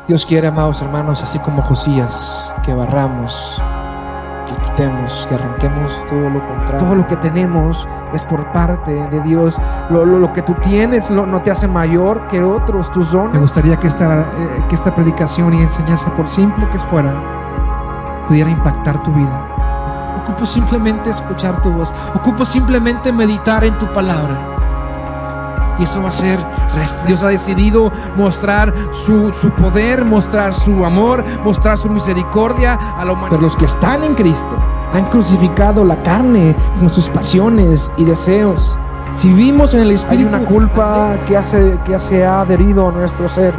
Dios quiere, amados hermanos, así como Josías, que barramos, que quitemos, que arranquemos todo lo contrario. Todo lo que tenemos es por parte de Dios. Lo que tú tienes no te hace mayor que otros, tus dones. Me gustaría que esta predicación y enseñanza, por simple que fuera, pudiera impactar tu vida. Ocupo simplemente escuchar tu voz. Ocupo simplemente meditar en tu palabra. Y eso va a ser refresco. Dios ha decidido mostrar su poder, mostrar su amor, mostrar su misericordia a la humanidad. Pero los que están en Cristo han crucificado la carne con sus pasiones y deseos. Si vivimos en el Espíritu, hay una culpa que se ha adherido a nuestro ser,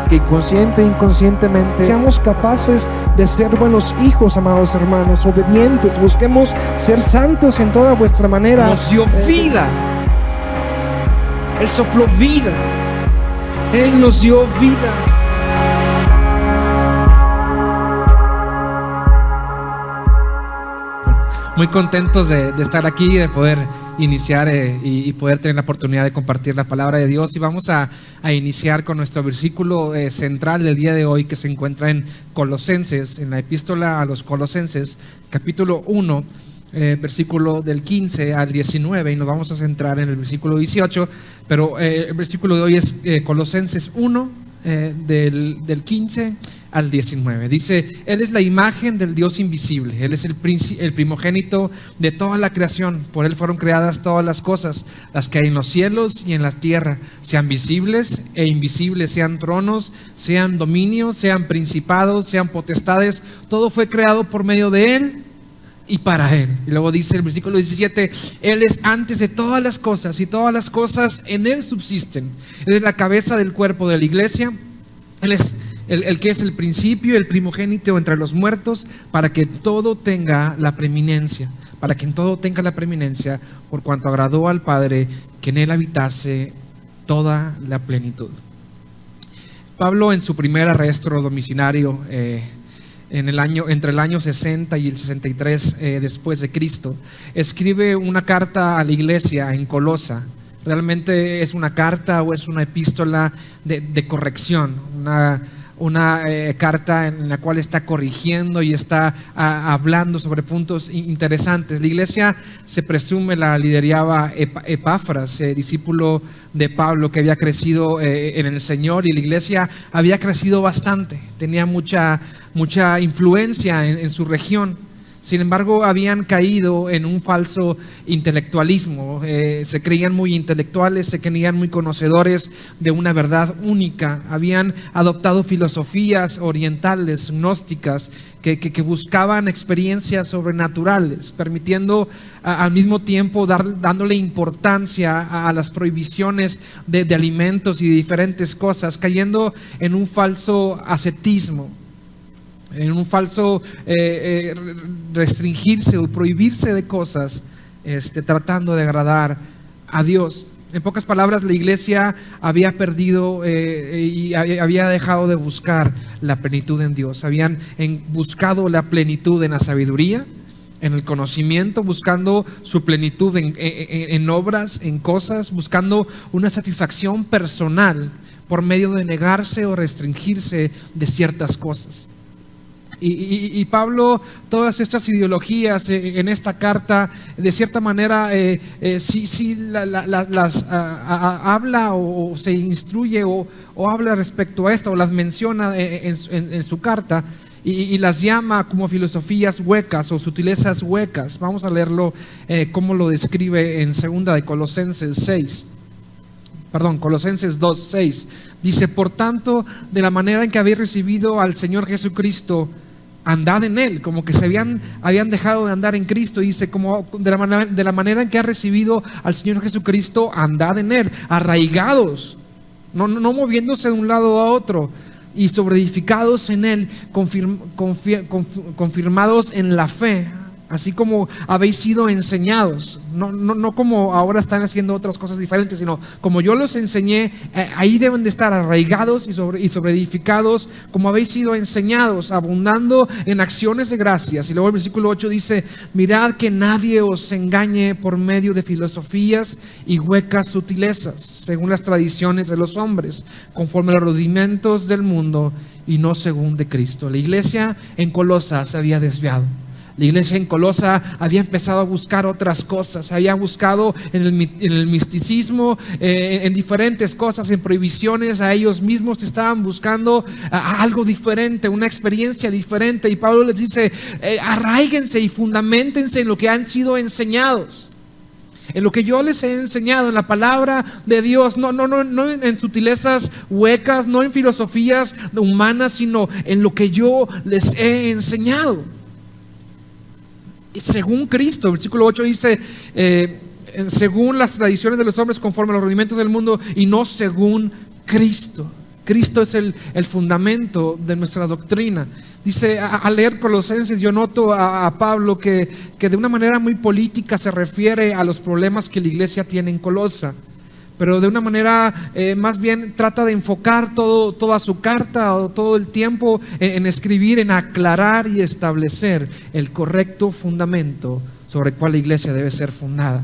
que consciente e inconscientemente seamos capaces de ser buenos hijos, amados hermanos, obedientes. Busquemos ser santos en toda vuestra manera. Nos dio vida. Él sopló vida. Él nos dio vida. Muy contentos de estar aquí, de poder iniciar y poder tener la oportunidad de compartir la palabra de Dios. Y vamos a iniciar con nuestro versículo central del día de hoy, que se encuentra en Colosenses, en la epístola a los Colosenses, capítulo 1. Versículo del 15 al 19, y nos vamos a centrar en el versículo 18, pero el versículo de hoy es Colosenses 1, del 15 al 19. Dice: Él es la imagen del Dios invisible, Él es el primogénito de toda la creación. Por Él fueron creadas todas las cosas, las que hay en los cielos y en la tierra, sean visibles e invisibles, sean tronos, sean dominios, sean principados, sean potestades. Todo fue creado por medio de Él y para Él. Y luego dice el versículo 17: Él es antes de todas las cosas, y todas las cosas en Él subsisten. Él es la cabeza del cuerpo de la iglesia. Él es el que es el principio, el primogénito entre los muertos, para que todo tenga la preeminencia. Para que en todo tenga la preeminencia, por cuanto agradó al Padre que en Él habitase toda la plenitud. Pablo, en su primer arresto domiciliario, entre el año 60 y el 63 después de Cristo, escribe una carta a la iglesia en Colosa. Realmente es una carta o es una epístola de corrección, una carta en la cual está corrigiendo y está hablando sobre puntos interesantes. La iglesia, se presume, la lideraba Epafras, discípulo de Pablo, que había crecido en el Señor, y la iglesia había crecido bastante, tenía mucha influencia en su región. Sin embargo, habían caído en un falso intelectualismo. Se creían muy intelectuales, se creían muy conocedores de una verdad única. Habían adoptado filosofías orientales, gnósticas, que buscaban experiencias sobrenaturales, permitiendo al mismo tiempo dándole importancia a las prohibiciones de alimentos y de diferentes cosas, cayendo en un falso ascetismo, en un falso restringirse o prohibirse de cosas, tratando de agradar a Dios. En pocas palabras, la iglesia había perdido y había dejado de buscar la plenitud en Dios. Habían buscado la plenitud en la sabiduría, en el conocimiento, buscando su plenitud en obras, en cosas, buscando una satisfacción personal por medio de negarse o restringirse de ciertas cosas. Y Pablo, todas estas ideologías en esta carta, de cierta manera, sí las habla o se instruye o habla respecto a esto, o las menciona en su carta, y las llama como filosofías huecas o sutilezas huecas. Vamos a leerlo como lo describe en segunda de Colosenses 2:6. Dice: Por tanto, de la manera en que habéis recibido al Señor Jesucristo, andad en Él. Como que habían dejado de andar en Cristo. Dice: como de la manera en que ha recibido al Señor Jesucristo, andad en Él, arraigados, no moviéndose de un lado a otro, y sobreedificados en Él, confirmados en la fe. así como habéis sido enseñados, no como ahora están haciendo otras cosas diferentes, sino como yo los enseñé, ahí deben de estar arraigados y sobreedificados, como habéis sido enseñados, abundando en acciones de gracias. Y luego el versículo 8 dice: mirad que nadie os engañe por medio de filosofías y huecas sutilezas, según las tradiciones de los hombres, conforme a los rudimentos del mundo y no según de Cristo. La iglesia en Colosa se había desviado. La iglesia en Colosa había empezado a buscar otras cosas, había buscado en el misticismo, en diferentes cosas, en prohibiciones. A ellos mismos estaban buscando algo diferente, una experiencia diferente. Y Pablo les dice: arraíguense y fundamentense en lo que han sido enseñados, en lo que yo les he enseñado, en la palabra de Dios, no en sutilezas huecas, no en filosofías humanas, sino en lo que yo les he enseñado. Según Cristo, versículo 8 dice: según las tradiciones de los hombres, conforme a los rudimentos del mundo, y no según Cristo. Cristo es el fundamento de nuestra doctrina. Dice, al leer Colosenses, yo noto a Pablo que de una manera muy política se refiere a los problemas que la iglesia tiene en Colosa, pero de una manera más bien trata de enfocar toda su carta o todo el tiempo en escribir, en aclarar y establecer el correcto fundamento sobre el cual la iglesia debe ser fundada,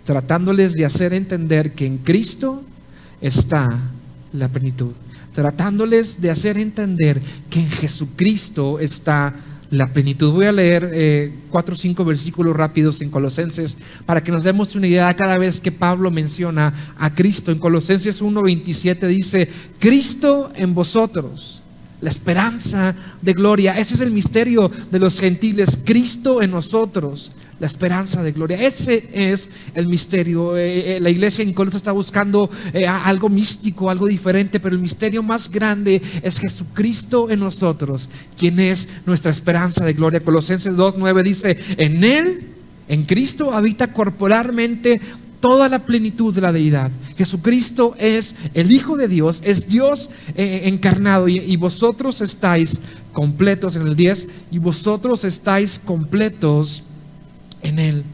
tratándoles de hacer entender que en Cristo está la plenitud, tratándoles de hacer entender que en Jesucristo está la plenitud. Voy a leer 4 o 5 versículos rápidos en Colosenses para que nos demos una idea cada vez que Pablo menciona a Cristo. En Colosenses 1:27 dice: Cristo en vosotros, la esperanza de gloria. Ese es el misterio de los gentiles, Cristo en nosotros, la esperanza de gloria. Ese es el misterio. La iglesia en Colosa está buscando algo místico, algo diferente, pero el misterio más grande es Jesucristo en nosotros, quien es nuestra esperanza de gloria. Colosenses 2:9 dice: en Él, en Cristo, habita corporalmente toda la plenitud de la deidad. Jesucristo es el Hijo de Dios, es Dios encarnado, y vosotros estáis completos, en el 10, y vosotros estáis completos en Él.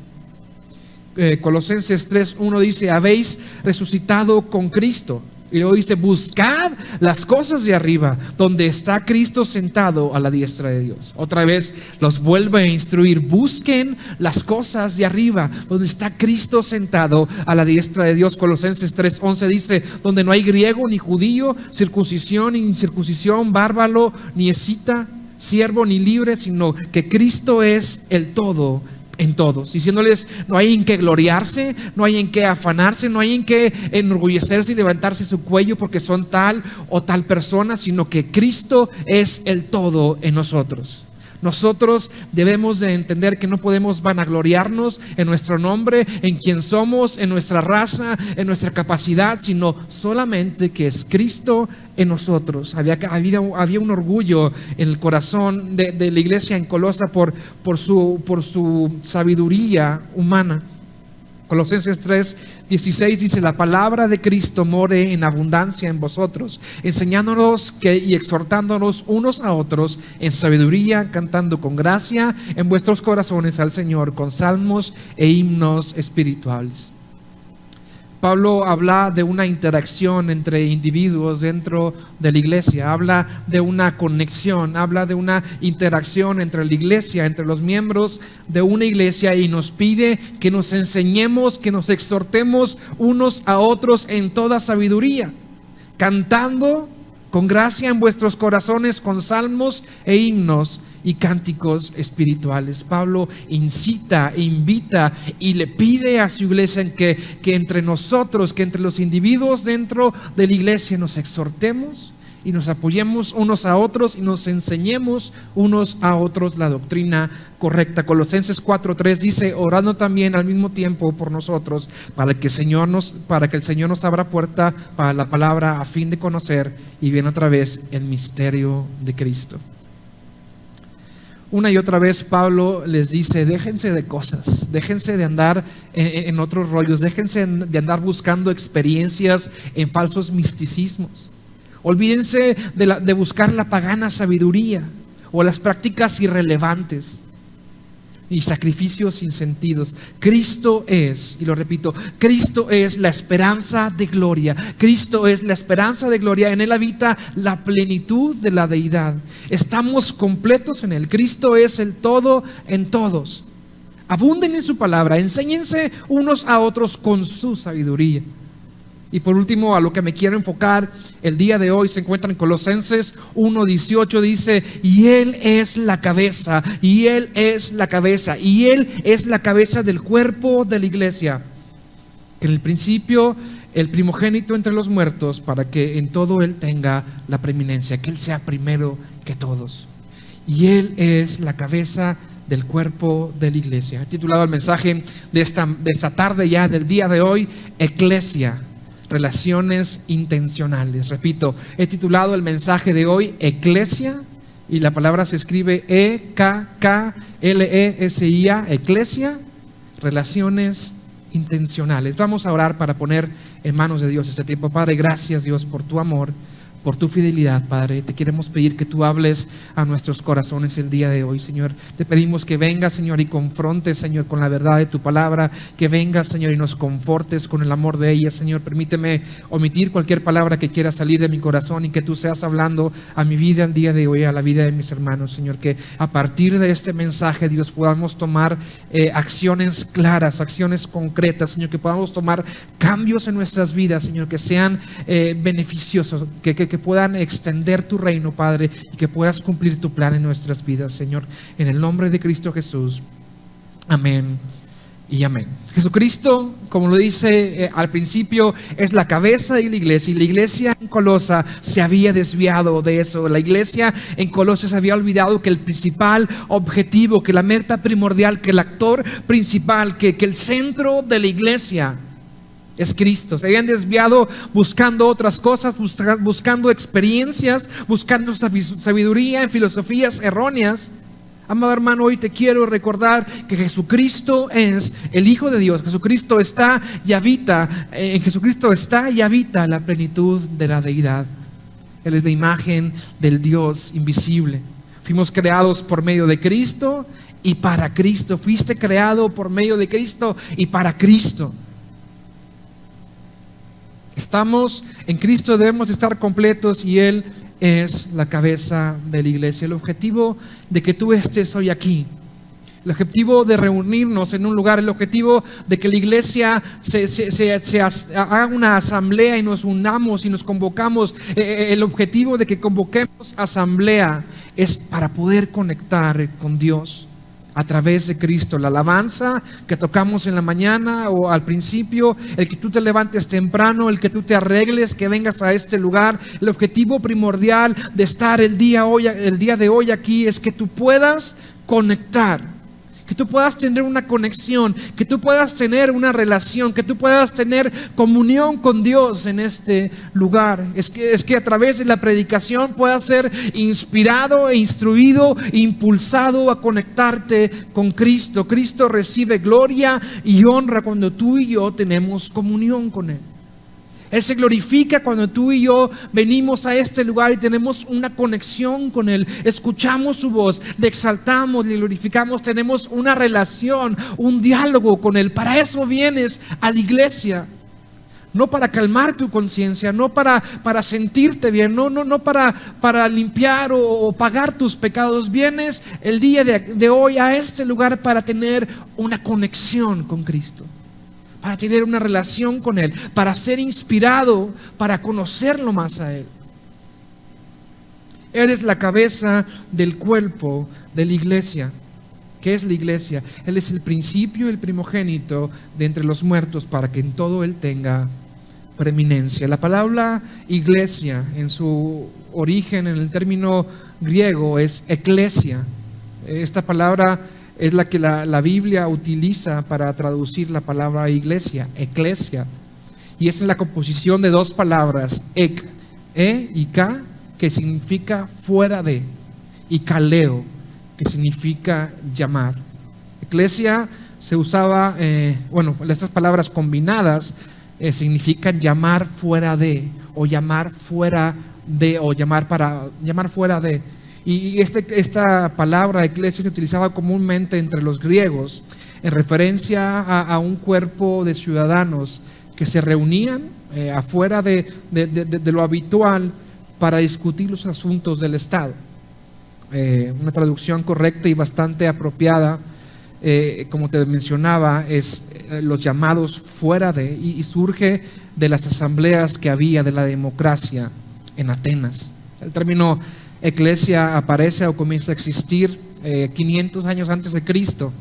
Colosenses 3:1 dice: habéis resucitado con Cristo. Y luego dice: buscad las cosas de arriba, donde está Cristo sentado a la diestra de Dios. Otra vez los vuelve a instruir: busquen las cosas de arriba, donde está Cristo sentado a la diestra de Dios. Colosenses 3:11 dice: donde no hay griego ni judío, circuncisión ni incircuncisión, bárbaro ni escita, siervo ni libre, sino que Cristo es el todo en todos, diciéndoles: no hay en qué gloriarse, no hay en qué afanarse, no hay en qué enorgullecerse y levantarse su cuello porque son tal o tal persona, sino que Cristo es el todo en nosotros. Nosotros debemos de entender que no podemos vanagloriarnos en nuestro nombre, en quién somos, en nuestra raza, en nuestra capacidad, sino solamente que es Cristo en nosotros. Había un orgullo en el corazón de la iglesia en Colosa por su sabiduría humana. Colosenses 3:16 dice: la palabra de Cristo more en abundancia en vosotros, enseñándonos y exhortándonos unos a otros en sabiduría, cantando con gracia en vuestros corazones al Señor con salmos e himnos espirituales. Pablo habla de una interacción entre individuos dentro de la iglesia, habla de una conexión, habla de una interacción entre la iglesia, entre los miembros de una iglesia, y nos pide que nos enseñemos, que nos exhortemos unos a otros en toda sabiduría, cantando con gracia en vuestros corazones con salmos e himnos y cánticos espirituales. Pablo incita, invita y le pide a su iglesia en que entre nosotros, que entre los individuos dentro de la iglesia nos exhortemos y nos apoyemos unos a otros y nos enseñemos unos a otros la doctrina correcta. Colosenses 4:3 dice: orando también al mismo tiempo por nosotros, para que el Señor nos abra puerta para la palabra, a fin de conocer, y bien otra vez, el misterio de Cristo. Una y otra vez Pablo les dice: déjense de cosas, déjense de andar en otros rollos, déjense de andar buscando experiencias en falsos misticismos. Olvídense de buscar la pagana sabiduría o las prácticas irrelevantes. y sacrificios sin sentidos. Cristo es, y lo repito, Cristo es la esperanza de gloria. Cristo es la esperanza de gloria. En Él habita la plenitud de la deidad. Estamos completos en Él. Cristo es el todo en todos. Abunden en su palabra, enséñense unos a otros con su sabiduría. Y por último, a lo que me quiero enfocar el día de hoy se encuentra en Colosenses 1:18, dice: y Él es la cabeza, y Él es la cabeza, y Él es la cabeza del cuerpo de la iglesia, que en el principio el primogénito entre los muertos, para que en todo Él tenga la preeminencia, que Él sea primero que todos. Y Él es la cabeza del cuerpo de la iglesia. He titulado el mensaje de esta tarde, ya del día de hoy, Eclesia, relaciones intencionales. Repito, he titulado el mensaje de hoy Eclesia, y la palabra se escribe E-K-K-L-E-S-I-A, Eclesia, relaciones intencionales. Vamos a orar para poner en manos de Dios este tiempo. Padre, gracias Dios por tu amor, por tu fidelidad, Padre. Te queremos pedir que tú hables a nuestros corazones el día de hoy, Señor. Te pedimos que vengas, Señor, y confrontes, Señor, con la verdad de tu palabra. Que vengas, Señor, y nos confortes con el amor de ella, Señor. Permíteme omitir cualquier palabra que quiera salir de mi corazón, y que tú seas hablando a mi vida el día de hoy, a la vida de mis hermanos, Señor. Que a partir de este mensaje, Dios, podamos tomar acciones claras, acciones concretas, Señor. Que podamos tomar cambios en nuestras vidas, Señor, que sean beneficiosos, que puedan extender tu reino, Padre, y que puedas cumplir tu plan en nuestras vidas, Señor, en el nombre de Cristo Jesús. Amén y amén. Jesucristo, como lo dice al principio, es la cabeza de la iglesia, y la iglesia en Colosa se había desviado de eso. La iglesia en Colosa se había olvidado que el principal objetivo, que la meta primordial, que el actor principal, que el centro de la iglesia es Cristo. Se habían desviado buscando otras cosas, buscando experiencias, buscando sabiduría en filosofías erróneas. Amado hermano, hoy te quiero recordar que Jesucristo es el Hijo de Dios. Jesucristo está y habita, en Jesucristo está y habita la plenitud de la deidad. Él es la imagen del Dios invisible. Fuimos creados por medio de Cristo y para Cristo. Fuiste creado por medio de Cristo y para Cristo. Estamos en Cristo, debemos estar completos, y Él es la cabeza de la iglesia. El objetivo de que tú estés hoy aquí, el objetivo de reunirnos en un lugar, el objetivo de que la iglesia se haga una asamblea y nos unamos y nos convocamos, el objetivo de que convoquemos asamblea es para poder conectar con Dios a través de Cristo. La alabanza que tocamos en la mañana o al principio, el que tú te levantes temprano, el que tú te arregles, que vengas a este lugar. El objetivo primordial de estar el día de hoy aquí es que tú puedas conectar, que tú puedas tener una conexión, que tú puedas tener una relación, que tú puedas tener comunión con Dios en este lugar. Es que a través de la predicación puedas ser inspirado e instruido, impulsado a conectarte con Cristo. Cristo recibe gloria y honra cuando tú y yo tenemos comunión con Él. Él se glorifica cuando tú y yo venimos a este lugar y tenemos una conexión con Él. Escuchamos su voz, le exaltamos, le glorificamos, tenemos una relación, un diálogo con Él. Para eso vienes a la iglesia. No para calmar tu conciencia, no para sentirte bien, no para limpiar o pagar tus pecados. Vienes el día de hoy a este lugar para tener una conexión con Cristo, para tener una relación con Él, para ser inspirado, para conocerlo más a Él. Él es la cabeza del cuerpo de la iglesia. ¿Qué es la iglesia? Él es el principio, el primogénito de entre los muertos, para que en todo Él tenga preeminencia. La palabra iglesia, en su origen, en el término griego, es eclesia. Esta palabra es la que la Biblia utiliza para traducir la palabra iglesia, eclesia. Y es la composición de dos palabras, ek, y ka, que significa fuera de, y kaleo, que significa llamar. Eclesia se usaba, estas palabras combinadas significan llamar fuera de, o llamar fuera de, o llamar fuera de. Y esta palabra eclesia se utilizaba comúnmente entre los griegos en referencia a un cuerpo de ciudadanos que se reunían afuera de lo habitual para discutir los asuntos del Estado. Una traducción correcta y bastante apropiada, como te mencionaba, es los llamados fuera de, y surge de las asambleas que había de la democracia en Atenas. El término eclesia aparece o comienza a existir 500 años antes de Cristo,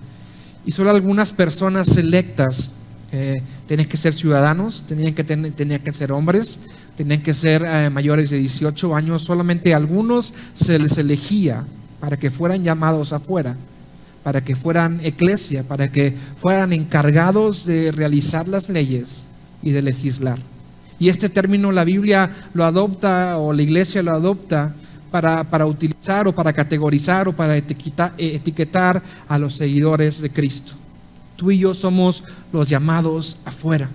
y solo algunas personas selectas tenían que ser ciudadanos, tenían que ser hombres, tenían que ser mayores de 18 años. Solamente a algunos se les elegía para que fueran llamados afuera, para que fueran eclesia, para que fueran encargados de realizar las leyes y de legislar. Y este término la Biblia lo adopta, o la iglesia lo adopta, para utilizar o para categorizar o para etiquetar a los seguidores de Cristo. Tú y yo somos los llamados afuera.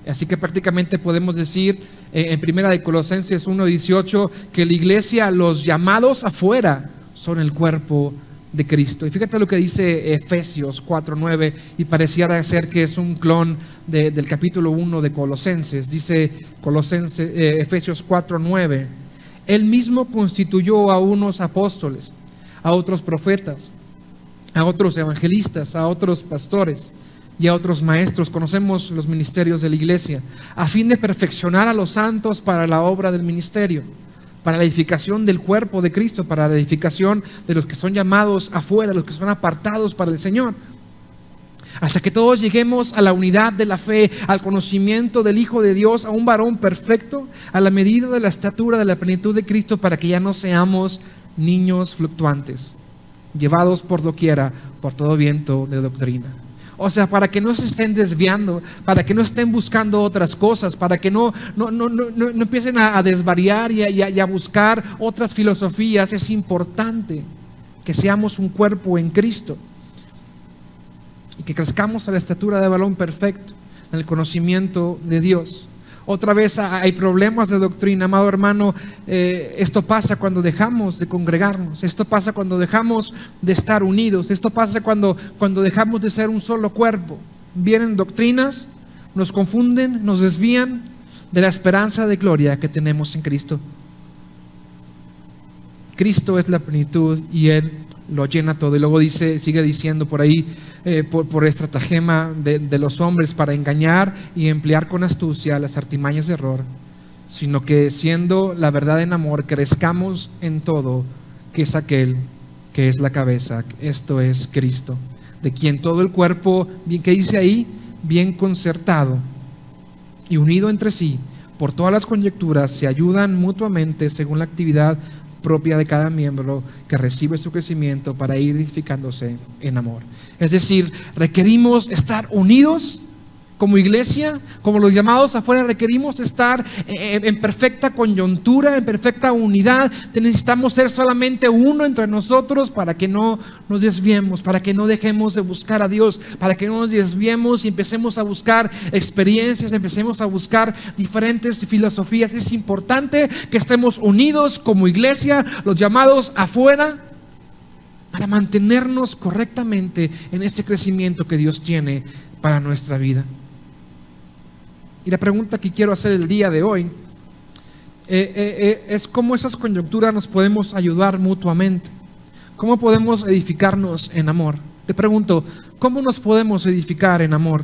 Así que prácticamente podemos decir en primera de Colosenses 1:18 que la iglesia, los llamados afuera, son el cuerpo de Cristo. Y fíjate lo que dice Efesios 4:9, y pareciera ser que es un clon del capítulo 1 de Colosenses. Dice Efesios 4:9: Él mismo constituyó a unos apóstoles, a otros profetas, a otros evangelistas, a otros pastores y a otros maestros. Conocemos los ministerios de la iglesia, a fin de perfeccionar a los santos para la obra del ministerio, para la edificación del cuerpo de Cristo, para la edificación de los que son llamados afuera, los que son apartados para el Señor, hasta que todos lleguemos a la unidad de la fe, al conocimiento del Hijo de Dios, a un varón perfecto, a la medida de la estatura de la plenitud de Cristo, para que ya no seamos niños fluctuantes, llevados por doquiera por todo viento de doctrina. O sea, para que no se estén desviando, para que no estén buscando otras cosas, para que no empiecen a desvariar y a buscar otras filosofías. Es importante que seamos un cuerpo en Cristo y que crezcamos a la estatura de varón perfecto, en el conocimiento de Dios. Otra vez hay problemas de doctrina, amado hermano. Esto pasa cuando dejamos de congregarnos. Esto pasa cuando dejamos de estar unidos. Esto pasa cuando dejamos de ser un solo cuerpo. Vienen doctrinas, nos confunden, nos desvían de la esperanza de gloria que tenemos en Cristo. Cristo es la plenitud y Él lo llena todo. Y luego sigue diciendo por ahí, por estratagema de los hombres para engañar y emplear con astucia las artimañas de error, sino que siendo la verdad en amor, crezcamos en todo, que es aquel que es la cabeza, esto es Cristo, de quien todo el cuerpo, bien que dice ahí, bien concertado y unido entre sí por todas las conjeturas, se ayudan mutuamente según la actividad propia de cada miembro que recibe su crecimiento para ir edificándose en amor. Es decir, requerimos estar unidos como iglesia, como los llamados afuera. Requerimos estar en perfecta coyuntura, en perfecta unidad. Necesitamos ser solamente uno entre nosotros para que no nos desviemos, para que no dejemos de buscar a Dios, para que no nos desviemos y empecemos a buscar experiencias, empecemos a buscar diferentes filosofías. Es importante que estemos unidos como iglesia, los llamados afuera, para mantenernos correctamente en ese crecimiento que Dios tiene para nuestra vida. Y la pregunta que quiero hacer el día de hoy es cómo esas coyunturas nos podemos ayudar mutuamente. ¿Cómo podemos edificarnos en amor? Te pregunto, ¿cómo nos podemos edificar en amor?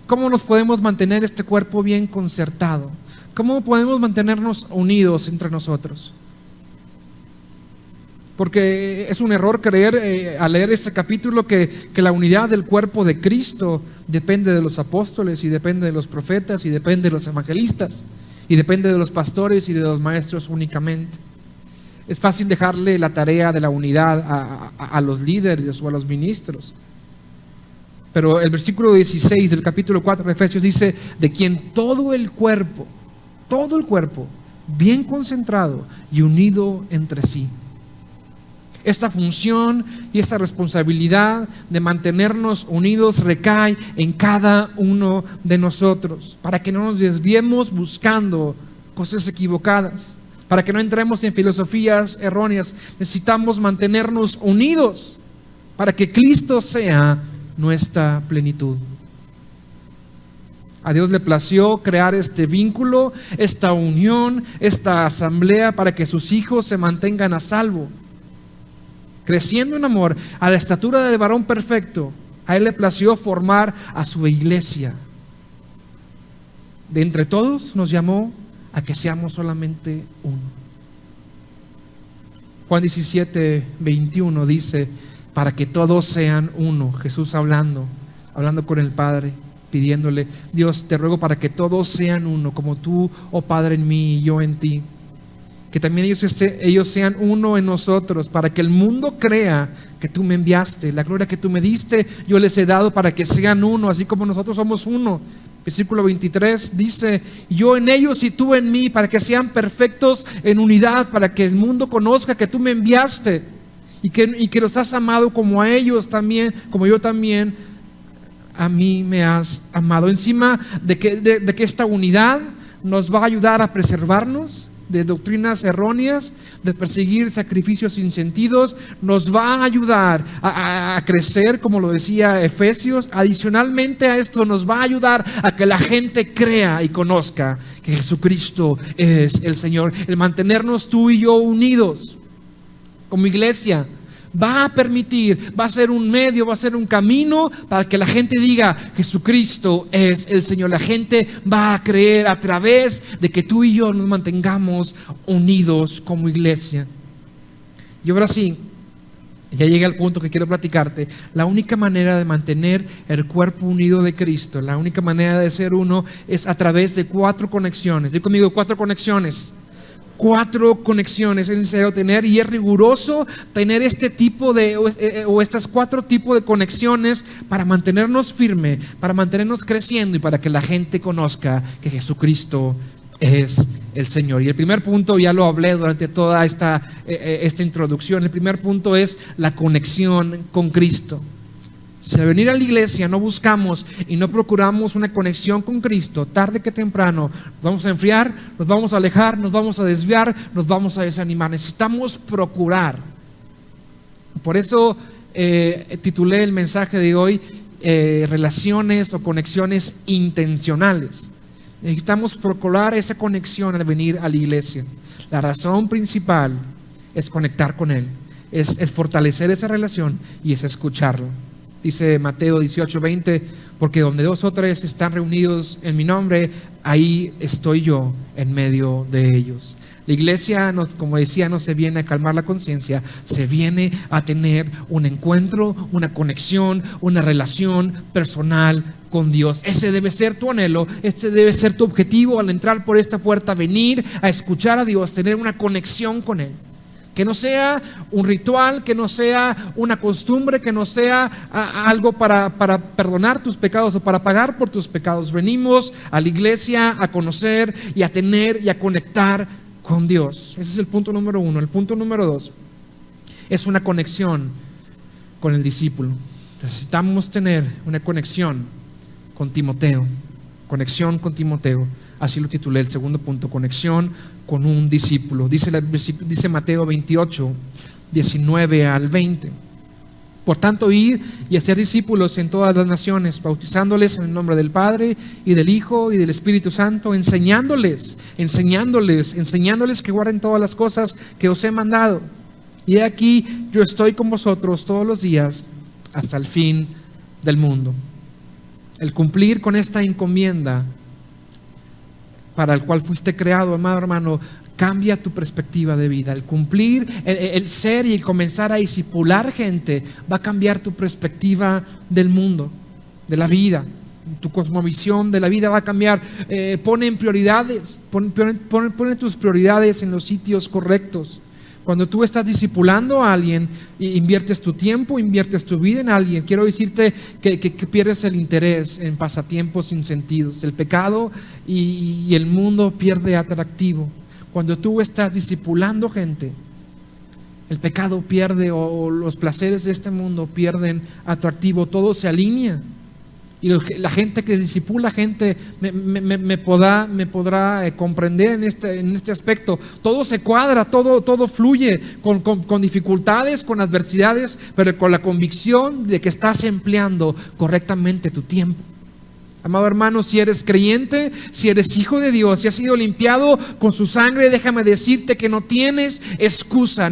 ¿Cómo nos podemos mantener este cuerpo bien concertado? ¿Cómo podemos mantenernos unidos entre nosotros? Porque es un error creer al leer este capítulo que la unidad del cuerpo de Cristo depende de los apóstoles y depende de los profetas y depende de los evangelistas y depende de los pastores y de los maestros únicamente. Es fácil dejarle la tarea de la unidad a los líderes o a los ministros. Pero el versículo 16 del capítulo 4 de Efesios dice: de quien todo el cuerpo, bien concentrado y unido entre sí. Esta función y esta responsabilidad de mantenernos unidos recae en cada uno de nosotros, para que no nos desviemos buscando cosas equivocadas, para que no entremos en filosofías erróneas. Necesitamos mantenernos unidos para que Cristo sea nuestra plenitud. A Dios le plació crear este vínculo, esta unión, esta asamblea para que sus hijos se mantengan a salvo, creciendo en amor a la estatura del varón perfecto. A Él le plació formar a su iglesia. De entre todos nos llamó a que seamos solamente uno. Juan 17:21 dice: para que todos sean uno. Jesús hablando con el Padre, pidiéndole: Dios, te ruego para que todos sean uno, como tú, oh Padre, en mí y yo en ti. Que también ellos sean uno en nosotros, para que el mundo crea que tú me enviaste. La gloria que tú me diste, yo les he dado para que sean uno, así como nosotros somos uno. Versículo 23 dice: yo en ellos y tú en mí, para que sean perfectos en unidad, para que el mundo conozca que tú me enviaste y que los has amado como a ellos también, como yo también a mí me has amado. Encima de que esta unidad nos va a ayudar a preservarnos de doctrinas erróneas, de perseguir sacrificios sin sentidos, nos va a ayudar a crecer, como lo decía Efesios. Adicionalmente a esto, nos va a ayudar a que la gente crea y conozca que Jesucristo es el Señor. El mantenernos tú y yo unidos como iglesia va a permitir, va a ser un medio, va a ser un camino para que la gente diga: Jesucristo es el Señor. La gente va a creer a través de que tú y yo nos mantengamos unidos como iglesia. Y ahora sí, ya llegué al punto que quiero platicarte. La única manera de mantener el cuerpo unido de Cristo, la única manera de ser uno, es a través de 4 conexiones. Dí conmigo: 4 conexiones. 4 conexiones es necesario tener, y es riguroso tener este tipo de o estas 4 tipos de conexiones para mantenernos firme, para mantenernos creciendo y para que la gente conozca que Jesucristo es el Señor. Y el primer punto, ya lo hablé durante toda esta introducción, el primer punto es la conexión con Cristo. Si al venir a la iglesia no buscamos y no procuramos una conexión con Cristo, tarde que temprano nos vamos a enfriar, nos vamos a alejar, nos vamos a desviar, nos vamos a desanimar. Necesitamos procurar. Por eso titulé el mensaje de hoy relaciones o conexiones intencionales. Necesitamos procurar esa conexión al venir a la iglesia. La razón principal es conectar con Él, es fortalecer esa relación y es escucharlo. Dice Mateo 18:20: porque donde 2 o 3 están reunidos en mi nombre, ahí estoy yo en medio de ellos. La iglesia, como decía, no se viene a calmar la conciencia, se viene a tener un encuentro, una conexión, una relación personal con Dios. Ese debe ser tu anhelo, ese debe ser tu objetivo al entrar por esta puerta: venir a escuchar a Dios, tener una conexión con Él. Que no sea un ritual, que no sea una costumbre, que no sea algo para perdonar tus pecados o para pagar por tus pecados. Venimos a la iglesia a conocer y a tener y a conectar con Dios. Ese es el punto número 1. El punto número 2 es una conexión con el discípulo. Necesitamos tener una conexión con Timoteo. Conexión con Timoteo. Así lo titulé el segundo punto: conexión con un discípulo. Dice Mateo 28, 19 al 20: por tanto, id y hacer discípulos en todas las naciones, bautizándoles en el nombre del Padre y del Hijo y del Espíritu Santo, enseñándoles que guarden todas las cosas que os he mandado. Y he aquí, yo estoy con vosotros todos los días hasta el fin del mundo. El cumplir con esta encomienda para el cual fuiste creado, amado hermano, cambia tu perspectiva de vida. El cumplir, el ser y el comenzar a discipular gente va a cambiar tu perspectiva del mundo, de la vida. Tu cosmovisión de la vida va a cambiar. Pone en prioridades, pone tus prioridades en los sitios correctos. Cuando tú estás discipulando a alguien, inviertes tu tiempo, inviertes tu vida en alguien. Quiero decirte que pierdes el interés en pasatiempos sin sentidos. El pecado y el mundo pierde atractivo. Cuando tú estás discipulando gente, el pecado pierde, o los placeres de este mundo pierden atractivo. Todo se alinea Y la gente que discipula gente me podrá comprender en este aspecto. Todo se cuadra, todo fluye con dificultades, con adversidades, pero con la convicción de que estás empleando correctamente tu tiempo. Amado hermano, si eres creyente, si eres hijo de Dios, si has sido limpiado con su sangre, déjame decirte que no tienes excusa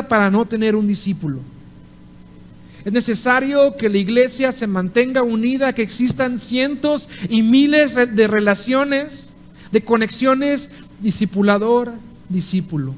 para no tener un discípulo. Es necesario que la iglesia se mantenga unida, que existan cientos y miles de relaciones, de conexiones discipulador-discípulo.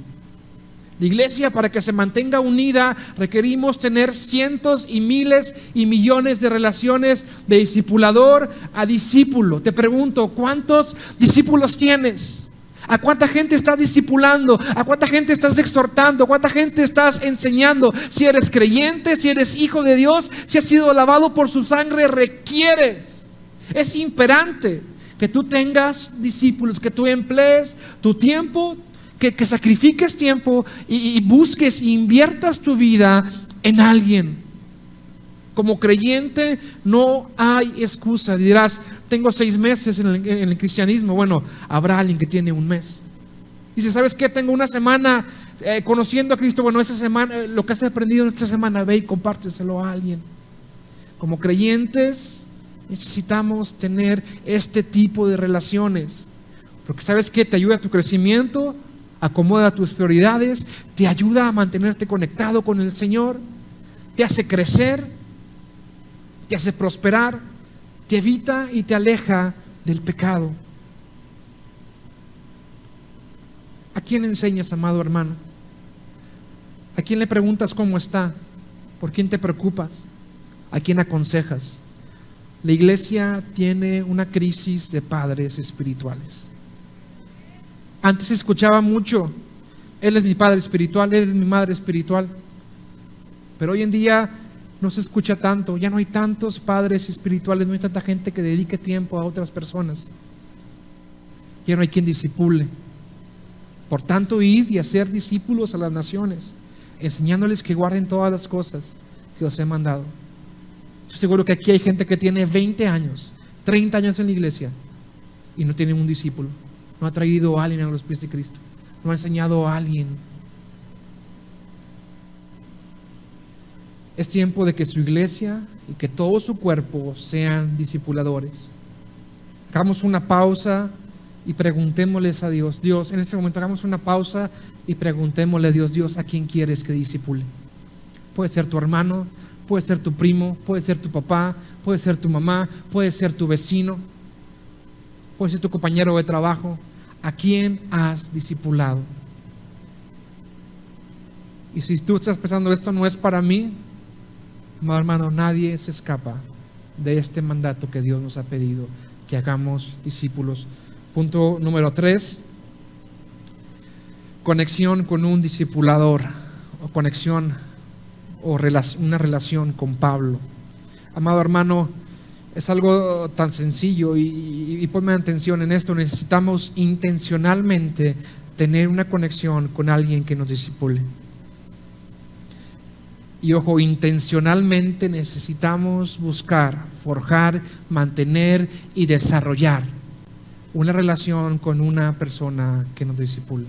La iglesia, para que se mantenga unida, requerimos tener cientos y miles y millones de relaciones de discipulador a discípulo. Te pregunto, ¿cuántos discípulos tienes? ¿A cuánta gente estás discipulando? ¿A cuánta gente estás exhortando? ¿A cuánta gente estás enseñando? Si eres creyente, si eres hijo de Dios, si has sido lavado por su sangre, es imperante que tú tengas discípulos, que tú emplees tu tiempo, que sacrifiques tiempo y busques e inviertas tu vida en alguien. Como creyente no hay excusa. Dirás, tengo 6 meses en el cristianismo. Bueno, habrá alguien que tiene 1 mes. Dice, ¿sabes qué? Tengo 1 semana conociendo a Cristo. Bueno, esa semana, lo que has aprendido en esta semana, ve y compárteselo a alguien. Como creyentes necesitamos tener este tipo de relaciones. Porque ¿sabes qué? Te ayuda a tu crecimiento, acomoda tus prioridades, te ayuda a mantenerte conectado con el Señor, te hace crecer, te hace prosperar, te evita y te aleja del pecado. ¿A quién enseñas, amado hermano? ¿A quién le preguntas cómo está? ¿Por quién te preocupas? ¿A quién aconsejas? La iglesia tiene una crisis de padres espirituales. Antes se escuchaba mucho, él es mi padre espiritual, él es mi madre espiritual. Pero hoy en día no se escucha tanto, ya no hay tantos padres espirituales, no hay tanta gente que dedique tiempo a otras personas. Ya no hay quien discipule. Por tanto, id y hacer discípulos a las naciones, enseñándoles que guarden todas las cosas que os he mandado. Estoy seguro que aquí hay gente que tiene 20 años, 30 años en la iglesia y no tiene un discípulo. No ha traído a alguien a los pies de Cristo. No ha enseñado a alguien. Es tiempo de que su iglesia y que todo su cuerpo sean discipuladores. Hagamos una pausa y preguntémosles a Dios. Dios, en este momento hagamos una pausa y preguntémosle a Dios, Dios, ¿a quién quieres que discipule? Puede ser tu hermano, puede ser tu primo, puede ser tu papá, puede ser tu mamá, puede ser tu vecino, puede ser tu compañero de trabajo. ¿A quién has discipulado? Y si tú estás pensando, esto no es para mí, amado hermano, nadie se escapa de este mandato que Dios nos ha pedido, que hagamos discípulos. Punto número 3, conexión con un discipulador, o conexión o una relación con Pablo. Amado hermano, es algo tan sencillo y ponme atención en esto. Necesitamos intencionalmente tener una conexión con alguien que nos discipule. Y ojo, intencionalmente necesitamos buscar, forjar, mantener y desarrollar una relación con una persona que nos discipule.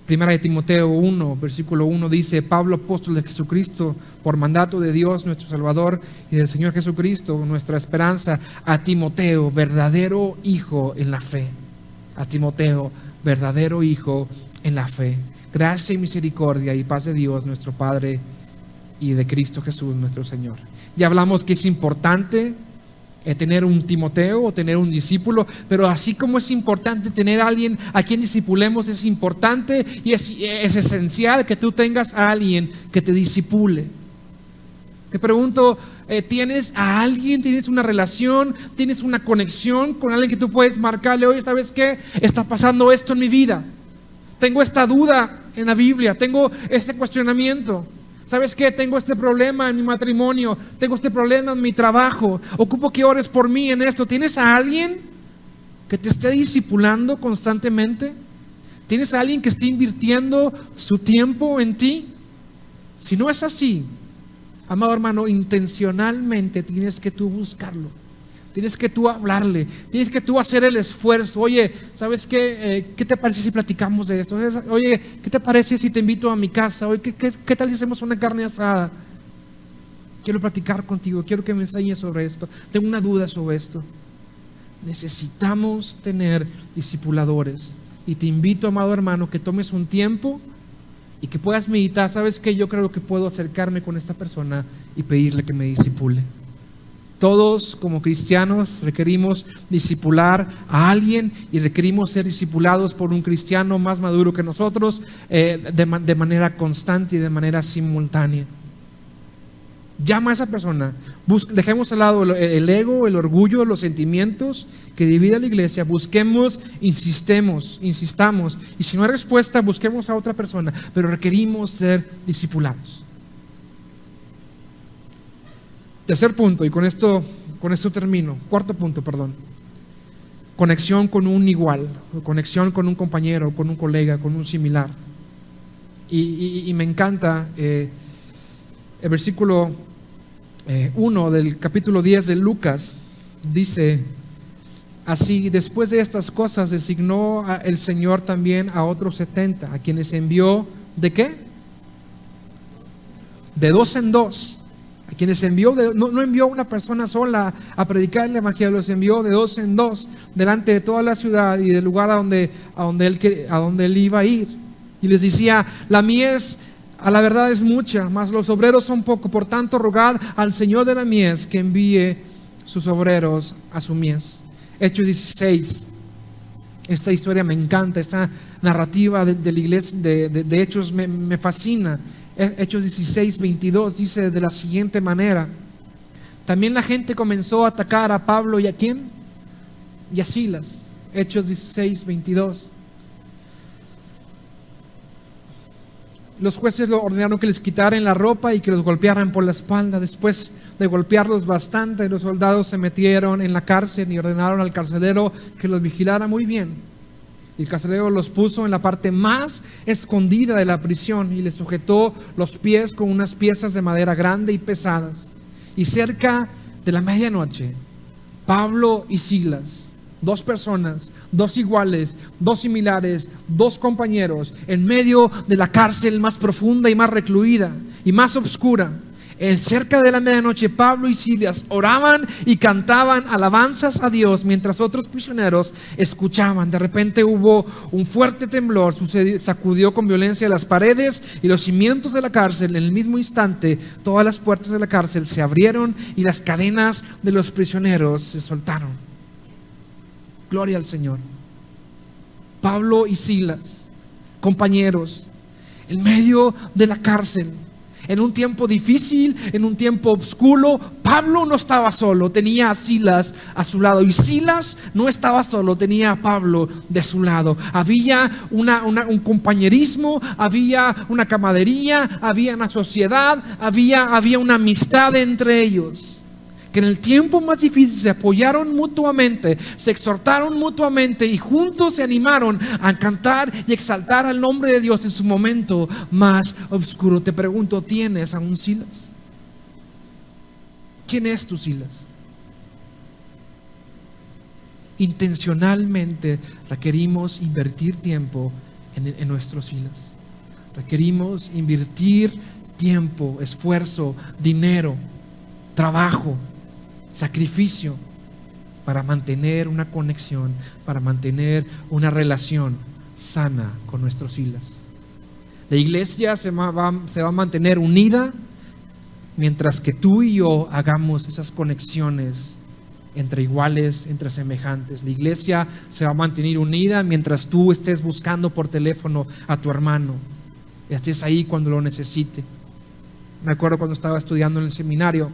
Primera de Timoteo 1, versículo 1 dice, Pablo, apóstol de Jesucristo, por mandato de Dios nuestro Salvador y del Señor Jesucristo, nuestra esperanza, a Timoteo, verdadero hijo en la fe. A Timoteo, verdadero hijo en la fe. Gracia y misericordia y paz de Dios nuestro Padre y de Cristo Jesús nuestro Señor. Ya hablamos que es importante tener un Timoteo o tener un discípulo, pero así como es importante tener a alguien a quien discipulemos, es importante y es esencial que tú tengas a alguien que te discipule. Te pregunto, ¿tienes a alguien, tienes una relación, tienes una conexión con alguien que tú puedes marcarle, oye, ¿sabes qué? Está pasando esto en mi vida, tengo esta duda en la Biblia, tengo este cuestionamiento. ¿Sabes qué? Tengo este problema en mi matrimonio, tengo este problema en mi trabajo, ocupo que ores por mí en esto. ¿Tienes a alguien que te esté discipulando constantemente? ¿Tienes a alguien que esté invirtiendo su tiempo en ti? Si no es así, Amado hermano, intencionalmente tienes que tú buscarlo. Tienes que tú hablarle, tienes que tú hacer el esfuerzo. Oye, ¿sabes qué? ¿Qué te parece si platicamos de esto? Oye, ¿qué te parece si te invito a mi casa? Oye, ¿qué tal si hacemos una carne asada? Quiero platicar contigo, quiero que me enseñes sobre esto. Tengo una duda sobre esto. Necesitamos tener discipuladores. Y te invito, amado hermano, que tomes un tiempo y que puedas meditar. ¿Sabes qué? Yo creo que puedo acercarme con esta persona y pedirle que me discipule. Todos como cristianos requerimos discipular a alguien y requerimos ser discipulados por un cristiano más maduro que nosotros de manera constante y de manera simultánea. Llama a esa persona, dejemos al lado el ego, el orgullo, los sentimientos que divide a la iglesia, busquemos, insistamos, y si no hay respuesta, busquemos a otra persona, pero requerimos ser discipulados. Tercer punto, y con esto termino. Cuarto punto, perdón. Conexión con un igual, conexión con un compañero, con un colega, con un similar. Y me encanta el versículo 1 del capítulo 10 de Lucas. Dice así: después de estas cosas designó el Señor también a otros 70, a quienes envió, ¿de qué? De dos en dos. A quienes envió, no envió una persona sola a predicar el evangelio, los envió de dos en dos delante de toda la ciudad y del lugar a donde él iba a ir. Y les decía: la mies a la verdad es mucha, mas los obreros son pocos. Por tanto, rogad al Señor de la mies que envíe sus obreros a su mies. Hechos 16. Esta historia me encanta, esta narrativa de la iglesia de Hechos me fascina. Hechos 16, 22 dice de la siguiente manera: también la gente comenzó a atacar a Pablo y a ¿quién? Y a Silas. Hechos 16, 22. Los jueces lo ordenaron que les quitaran la ropa y que los golpearan por la espalda. Después de golpearlos bastante, los soldados se metieron en la cárcel y ordenaron al carcelero que los vigilara muy bien. Y el carcelero los puso en la parte más escondida de la prisión y les sujetó los pies con unas piezas de madera grande y pesadas. Y cerca de la medianoche, Pablo y Silas, dos personas, dos iguales, dos similares, dos compañeros, en medio de la cárcel más profunda y más recluida y más oscura, cerca de la medianoche, Pablo y Silas oraban y cantaban alabanzas a Dios mientras otros prisioneros escuchaban. De repente hubo un fuerte temblor, sacudió con violencia las paredes y los cimientos de la cárcel. En el mismo instante, todas las puertas de la cárcel se abrieron y las cadenas de los prisioneros se soltaron. Gloria al Señor. Pablo y Silas, compañeros, en medio de la cárcel, en un tiempo difícil, en un tiempo oscuro. Pablo no estaba solo, tenía a Silas a su lado. Y Silas no estaba solo, tenía a Pablo de su lado. Había un compañerismo, había una camaradería, había una sociedad, había una amistad entre ellos. Que en el tiempo más difícil se apoyaron mutuamente, se exhortaron mutuamente y juntos se animaron a cantar y exaltar al nombre de Dios en su momento más oscuro. Te pregunto, ¿tienes a un Silas? ¿Quién es tu Silas? Intencionalmente requerimos invertir tiempo en nuestros Silas. Requerimos invertir tiempo, esfuerzo, dinero, trabajo, sacrificio para mantener una conexión, para mantener una relación sana con nuestros Silas. La iglesia se va a mantener unida mientras que tú y yo hagamos esas conexiones entre iguales, entre semejantes. La iglesia se va a mantener unida mientras tú estés buscando por teléfono a tu hermano y estés ahí cuando lo necesite. Me acuerdo cuando estaba estudiando en el seminario.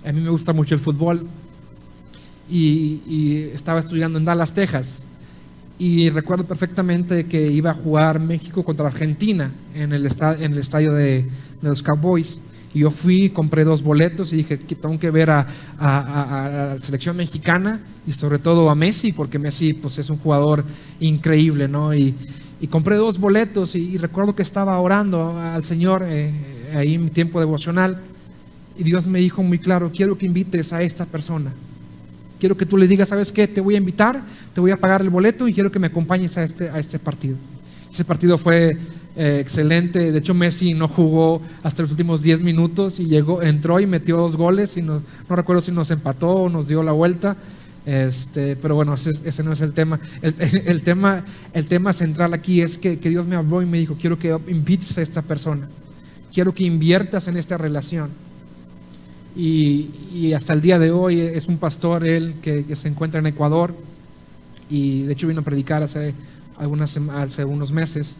A mí me gusta mucho el fútbol y estaba estudiando en Dallas, Texas, y recuerdo perfectamente que iba a jugar México contra Argentina en el estadio de los Cowboys. Y yo fui, compré 2 boletos y dije que tengo que ver a la selección mexicana y sobre todo a Messi, porque Messi pues es un jugador increíble, ¿no? Y compré 2 boletos y recuerdo que estaba orando al Señor ahí en mi tiempo devocional. Y Dios me dijo muy claro: quiero que invites a esta persona. Quiero que tú les digas: ¿sabes qué? Te voy a invitar, te voy a pagar el boleto y quiero que me acompañes a este partido. Ese partido fue excelente. De hecho, Messi no jugó hasta los últimos 10 minutos y entró y metió 2 goles y no recuerdo si nos empató o nos dio la vuelta. Pero bueno, ese no es el tema. El tema central aquí es que Dios me habló y me dijo: quiero que invites a esta persona, quiero que inviertas en esta relación. Y hasta el día de hoy es un pastor él que se encuentra en Ecuador, y de hecho vino a predicar hace unos meses.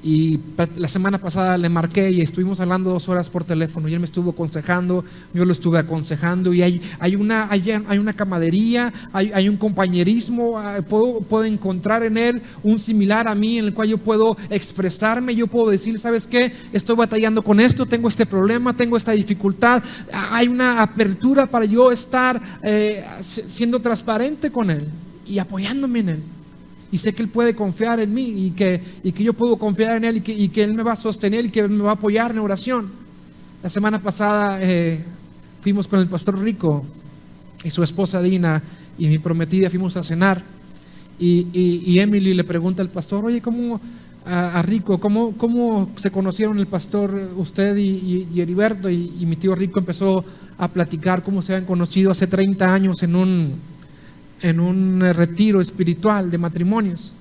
Y la semana pasada le marqué y estuvimos hablando 2 horas por teléfono y él me estuvo aconsejando, yo lo estuve aconsejando, y hay una camaradería, hay un compañerismo. Puedo encontrar en él un similar a mí, en el cual yo puedo expresarme, yo puedo decir: ¿sabes qué? Estoy batallando con esto, tengo este problema, tengo esta dificultad. Hay una apertura para yo estar siendo transparente con él y apoyándome en él. Y sé que él puede confiar en mí y que yo puedo confiar en él y que él me va a sostener y que él me va a apoyar en oración. La semana pasada fuimos con el pastor Rico y su esposa Dina y mi prometida, fuimos a cenar. Y Emily le pregunta al pastor: oye, ¿cómo a Rico, cómo se conocieron el pastor, usted y Heriberto? Y mi tío Rico empezó a platicar cómo se habían conocido hace 30 años en un retiro espiritual de matrimonios.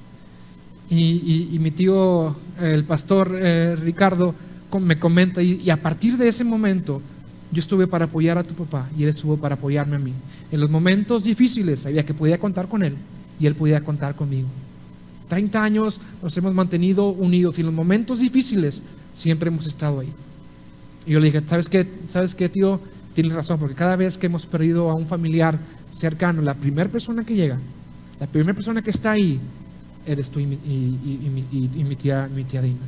Y mi tío, el pastor Ricardo, me comenta: y a partir de ese momento yo estuve para apoyar a tu papá y él estuvo para apoyarme a mí. En los momentos difíciles sabía que podía contar con él y él podía contar conmigo. 30 años nos hemos mantenido unidos y en los momentos difíciles siempre hemos estado ahí. Y yo le dije: ¿sabes qué, tío? Tienes razón, porque cada vez que hemos perdido a un familiar cercano, la primera persona que llega, la primera persona que está ahí, eres tú y mi tía Dina.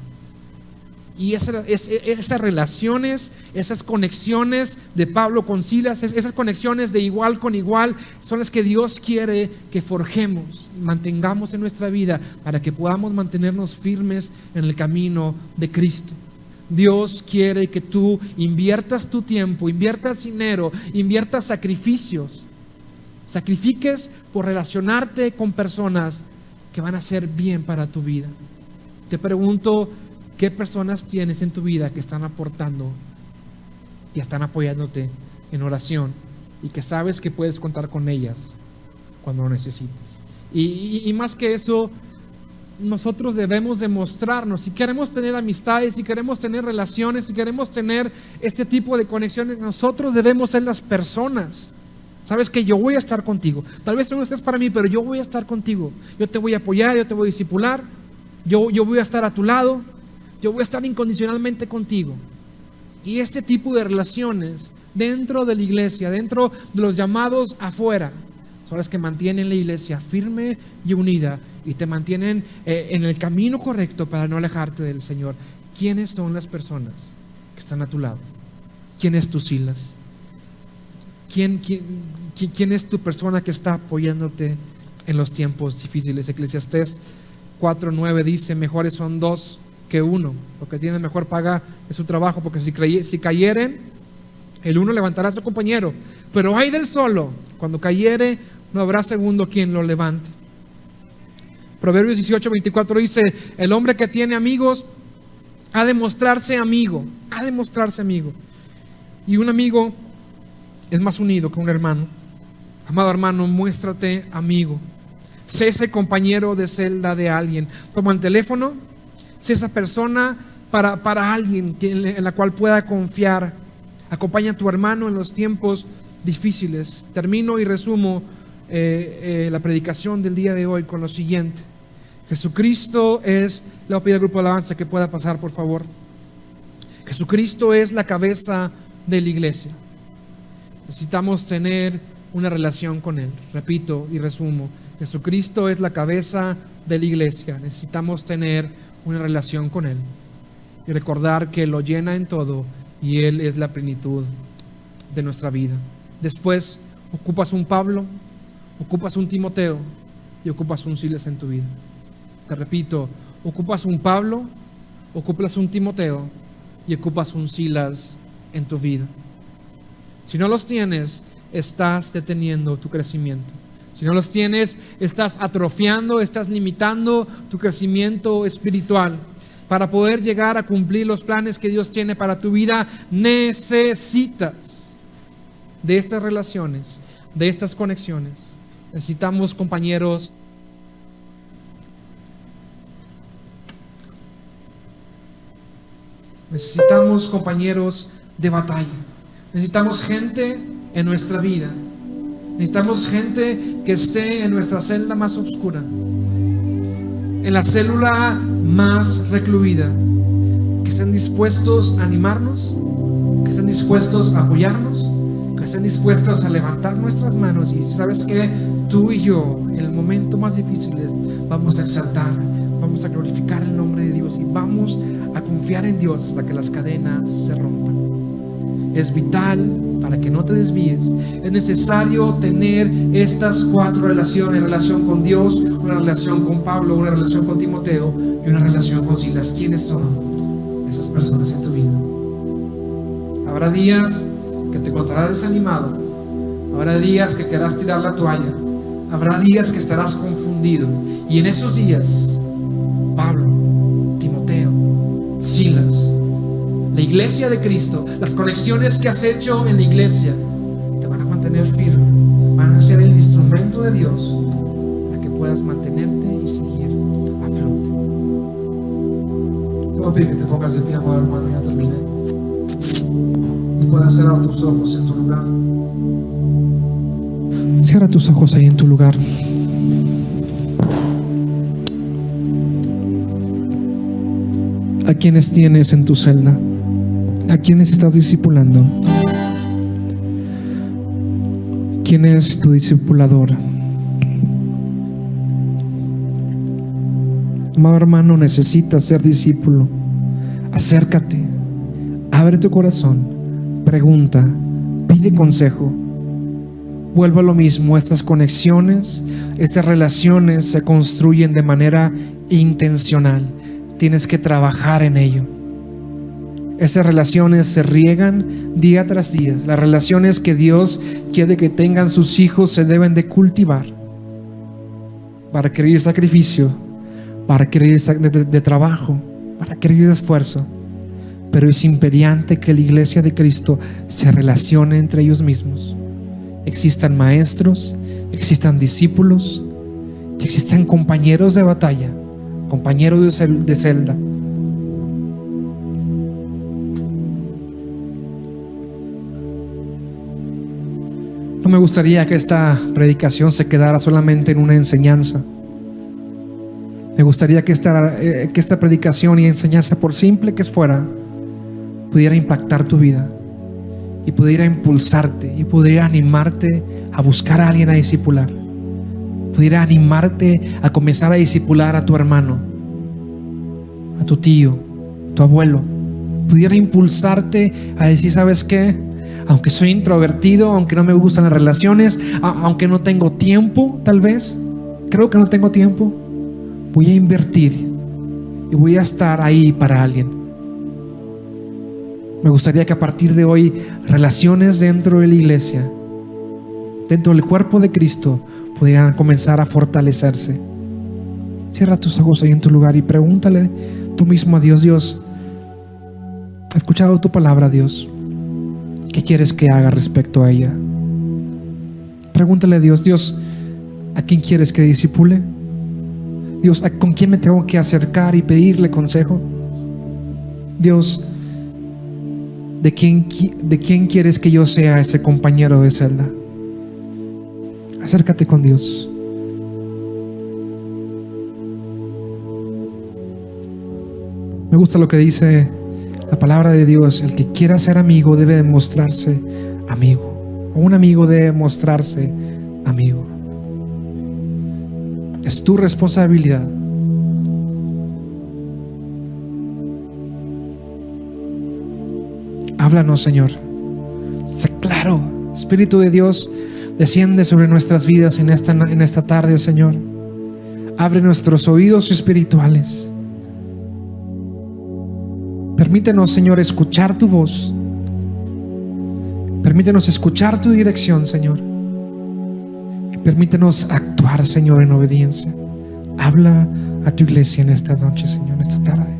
Y esas relaciones, esas conexiones de Pablo con Silas, esas conexiones de igual con igual, son las que Dios quiere que forjemos, mantengamos en nuestra vida, para que podamos mantenernos firmes en el camino de Cristo. Dios quiere que tú inviertas tu tiempo, inviertas dinero, inviertas sacrificios, sacrifiques por relacionarte con personas que van a hacer bien para tu vida. Te pregunto: ¿qué personas tienes en tu vida que están aportando y están apoyándote en oración y que sabes que puedes contar con ellas cuando lo necesites? Y más que eso, nosotros debemos demostrarnos. Si queremos tener amistades, si queremos tener relaciones, si queremos tener este tipo de conexiones, nosotros debemos ser las personas. Sabes que yo voy a estar contigo. Tal vez tú no estés para mí, pero yo voy a estar contigo. Yo te voy a apoyar, yo te voy a discipular, yo voy a estar a tu lado, yo voy a estar incondicionalmente contigo. Y este tipo de relaciones dentro de la iglesia, dentro de los llamados afuera, son las que mantienen la iglesia firme y unida y te mantienen en el camino correcto para no alejarte del Señor. ¿Quiénes son las personas que están a tu lado? ¿Quién es tu Silas? ¿Quién es tu persona que está apoyándote en los tiempos difíciles? Eclesiastés 4:9 dice: mejores son 2 que 1. Lo que tiene mejor paga es su trabajo, porque si cayeren, el uno levantará a su compañero, pero ay del solo, cuando cayere no habrá segundo quien lo levante. Proverbios 18:24 dice: el hombre que tiene amigos ha de mostrarse amigo, y un amigo es más unido que un hermano. Amado hermano, muéstrate amigo, sé ese compañero de celda de alguien. Toma el teléfono, sé esa persona para alguien en la cual pueda confiar. Acompaña a tu hermano en los tiempos difíciles. Termino y resumo la predicación del día de hoy con lo siguiente: Jesucristo es, le voy a pedir al grupo de alabanza que pueda pasar, por favor. Jesucristo es la cabeza de la iglesia. Necesitamos tener una relación con Él. Repito y resumo: Jesucristo es la cabeza de la iglesia. Necesitamos tener una relación con Él y recordar que lo llena en todo y Él es la plenitud de nuestra vida. Después, ocupas un Pablo, ocupas un Timoteo y ocupas un Silas en tu vida. Te repito: ocupas un Pablo, ocupas un Timoteo y ocupas un Silas en tu vida. Si no los tienes, estás deteniendo tu crecimiento. Si no los tienes, estás atrofiando, estás limitando tu crecimiento espiritual. Para poder llegar a cumplir los planes que Dios tiene para tu vida, necesitas de estas relaciones, de estas conexiones. Necesitamos compañeros. Necesitamos compañeros de batalla. Necesitamos gente en nuestra vida. Necesitamos gente que esté en nuestra celda más oscura, en la célula más recluida, que estén dispuestos a animarnos, que estén dispuestos a apoyarnos, que estén dispuestos a levantar nuestras manos. Y sabes que tú y yo, en el momento más difícil, vamos a exaltar, vamos a glorificar el nombre de Dios y vamos a confiar en Dios hasta que las cadenas se rompan. Es vital para que no te desvíes. Es necesario tener estas 4 relaciones: relación con Dios, una relación con Pablo, una relación con Timoteo y una relación con Silas. ¿Quiénes son esas personas en tu vida? Habrá días que te encontrarás desanimado, habrá días que querrás tirar la toalla, habrá días que estarás confundido, y en esos días Pablo, Timoteo, Silas, la iglesia de Cristo, las conexiones que has hecho en la iglesia te van a mantener firme, van a ser el instrumento de Dios para que puedas mantenerte y seguir a flote. Te voy a pedir que te pongas de pie, amado hermano, ya terminé, y puedas cerrar tus ojos en tu lugar. Cierra tus ojos ahí en tu lugar. ¿A quiénes tienes en tu celda? ¿A quiénes estás discipulando? ¿Quién es tu discipulador? Amado hermano, necesitas ser discípulo. Acércate, abre tu corazón, pregunta, pide consejo. Vuelvo a lo mismo: estas conexiones, estas relaciones se construyen de manera intencional. Tienes que trabajar en ello. Esas relaciones se riegan día tras día. Las relaciones que Dios quiere que tengan sus hijos se deben de cultivar. Va a requerir sacrificio, va a requerir de trabajo, va a requerir de esfuerzo. Pero es imperiante que la iglesia de Cristo se relacione entre ellos mismos. Existan maestros, existan discípulos, existan compañeros de batalla, compañeros de celda. No me gustaría que esta predicación se quedara solamente en una enseñanza. Me gustaría que esta predicación y enseñanza, por simple que fuera, pudiera impactar tu vida y pudiera impulsarte y pudiera animarte a buscar a alguien a discipular. Pudiera animarte a comenzar a discipular a tu hermano, a tu tío, a tu abuelo. Pudiera impulsarte a decir: ¿sabes qué? Aunque soy introvertido, aunque no me gustan las relaciones, aunque no tengo tiempo, tal vez, creo que no tengo tiempo, voy a invertir y voy a estar ahí para alguien. Me gustaría que a partir de hoy relaciones dentro de la iglesia, dentro del cuerpo de Cristo, pudieran comenzar a fortalecerse. Cierra tus ojos ahí en tu lugar y pregúntale tú mismo a Dios: Dios, he escuchado tu palabra, Dios, ¿qué quieres que haga respecto a ella? Pregúntale a Dios: Dios, ¿a quién quieres que discipule? Dios, ¿con quién me tengo que acercar y pedirle consejo? Dios, ¿de quién quieres que yo sea ese compañero de celda? Acércate con Dios. Me gusta lo que dice la palabra de Dios: el que quiera ser amigo debe demostrarse amigo, o un amigo debe mostrarse amigo. Es tu responsabilidad. Háblanos, Señor. Sé claro. Espíritu de Dios, desciende sobre nuestras vidas en esta tarde, Señor. Abre nuestros oídos espirituales. Permítenos, Señor, escuchar tu voz. Permítenos escuchar tu dirección, Señor. Y permítenos actuar, Señor, en obediencia. Habla a tu iglesia en esta noche, Señor, en esta tarde.